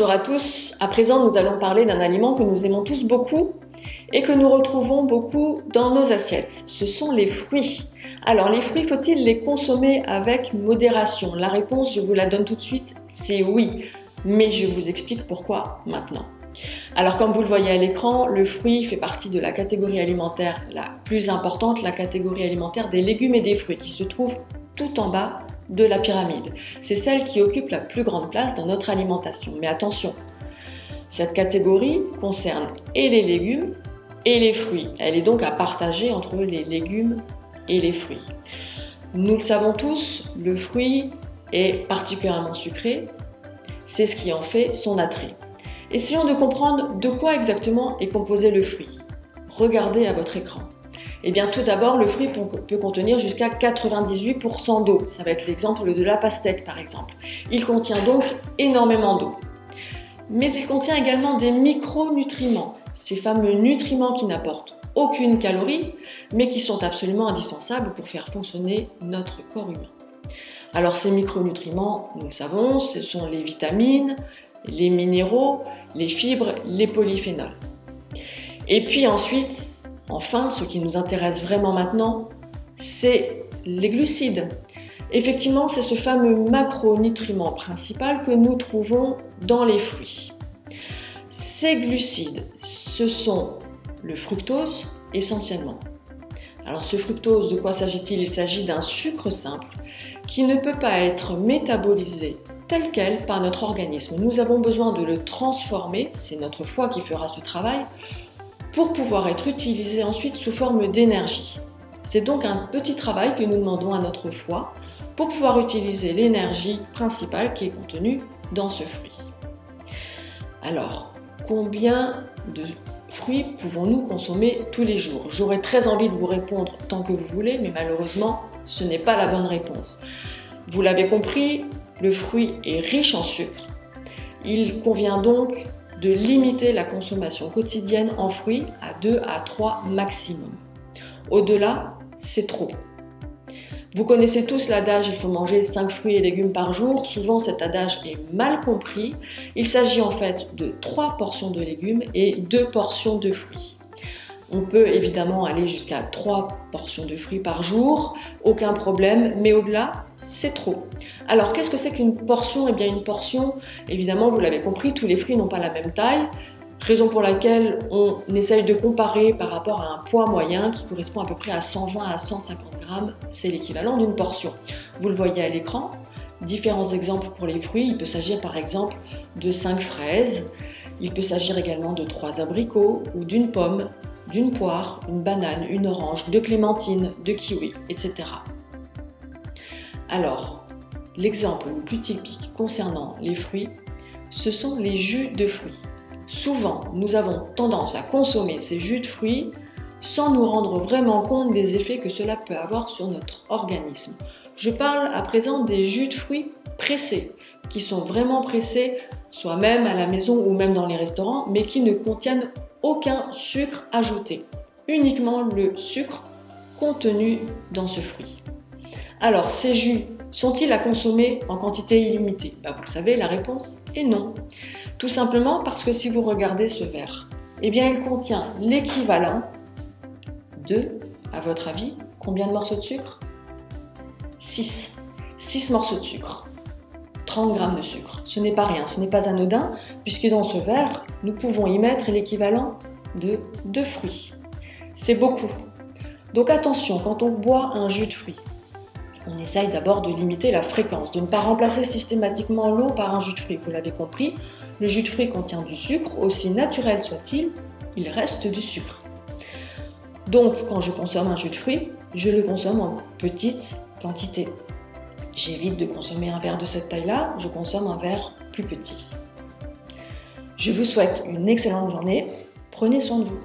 Bonjour à tous, à présent nous allons parler d'un aliment que nous aimons tous beaucoup et que nous retrouvons beaucoup dans nos assiettes. Ce sont les fruits. Alors les fruits, faut-il les consommer avec modération? La réponse, je vous la donne tout de suite, c'est oui. Mais je vous explique pourquoi maintenant. Alors comme vous le voyez à l'écran, le fruit fait partie de la catégorie alimentaire la plus importante, la catégorie alimentaire des légumes et des fruits qui se trouve tout en bas de la pyramide. C'est celle qui occupe la plus grande place dans notre alimentation. Mais attention, cette catégorie concerne et les légumes et les fruits. Elle est donc à partager entre les légumes et les fruits. Nous le savons tous, le fruit est particulièrement sucré. C'est ce qui en fait son attrait. Essayons de comprendre de quoi exactement est composé le fruit. Regardez à votre écran. Eh bien, tout d'abord, le fruit peut contenir jusqu'à 98% d'eau. Ça va être l'exemple de la pastèque, par exemple. Il contient donc énormément d'eau. Mais il contient également des micronutriments, ces fameux nutriments qui n'apportent aucune calorie, mais qui sont absolument indispensables pour faire fonctionner notre corps humain. Alors, ces micronutriments, nous le savons, ce sont les vitamines, les minéraux, les fibres, les polyphénols. Et puis ensuite, enfin, ce qui nous intéresse vraiment maintenant, c'est les glucides. Effectivement, c'est ce fameux macronutriment principal que nous trouvons dans les fruits. Ces glucides, ce sont le fructose essentiellement. Alors ce fructose, de quoi s'agit-il? Il s'agit d'un sucre simple qui ne peut pas être métabolisé tel quel par notre organisme. Nous avons besoin de le transformer, c'est notre foie qui fera ce travail, pour pouvoir être utilisé ensuite sous forme d'énergie. C'est donc un petit travail que nous demandons à notre foie pour pouvoir utiliser l'énergie principale qui est contenue dans ce fruit. Alors, combien de fruits pouvons-nous consommer tous les jours? J'aurais très envie de vous répondre tant que vous voulez, mais malheureusement, ce n'est pas la bonne réponse. Vous l'avez compris, le fruit est riche en sucre. Il convient donc de limiter la consommation quotidienne en fruits à 2 à 3 maximum. Au-delà, c'est trop. Vous connaissez tous l'adage « il faut manger 5 fruits et légumes par jour ». Souvent, cet adage est mal compris. Il s'agit en fait de 3 portions de légumes et 2 portions de fruits. On peut évidemment aller jusqu'à 3 portions de fruits par jour, aucun problème, mais au-delà, c'est trop. Alors, qu'est-ce que c'est qu'une portion? Eh bien, une portion, évidemment, vous l'avez compris, tous les fruits n'ont pas la même taille, raison pour laquelle on essaye de comparer par rapport à un poids moyen qui correspond à peu près à 120 à 150 grammes, c'est l'équivalent d'une portion. Vous le voyez à l'écran, différents exemples pour les fruits, il peut s'agir par exemple de 5 fraises, il peut s'agir également de 3 abricots ou d'une pomme, d'une poire, une banane, une orange, de clémentine, de kiwi, etc. Alors, l'exemple le plus typique concernant les fruits, ce sont les jus de fruits. Souvent, nous avons tendance à consommer ces jus de fruits sans nous rendre vraiment compte des effets que cela peut avoir sur notre organisme. Je parle à présent des jus de fruits pressés, qui sont vraiment pressés, soit même à la maison ou même dans les restaurants, mais qui ne contiennent aucun sucre ajouté, uniquement le sucre contenu dans ce fruit. Alors, ces jus sont-ils à consommer en quantité illimitée? Vous le savez, la réponse est non. Tout simplement parce que si vous regardez ce verre, eh bien, il contient l'équivalent de, à votre avis, combien de morceaux de sucre? 6. 6 morceaux de sucre. 30 grammes de sucre. Ce n'est pas rien, ce n'est pas anodin, puisque dans ce verre, nous pouvons y mettre l'équivalent de 2 fruits. C'est beaucoup. Donc attention, quand on boit un jus de fruits, on essaye d'abord de limiter la fréquence, de ne pas remplacer systématiquement l'eau par un jus de fruits. Vous l'avez compris, le jus de fruits contient du sucre, aussi naturel soit-il, il reste du sucre. Donc quand je consomme un jus de fruits, je le consomme en petite quantité. J'évite de consommer un verre de cette taille-là, je consomme un verre plus petit. Je vous souhaite une excellente journée, prenez soin de vous.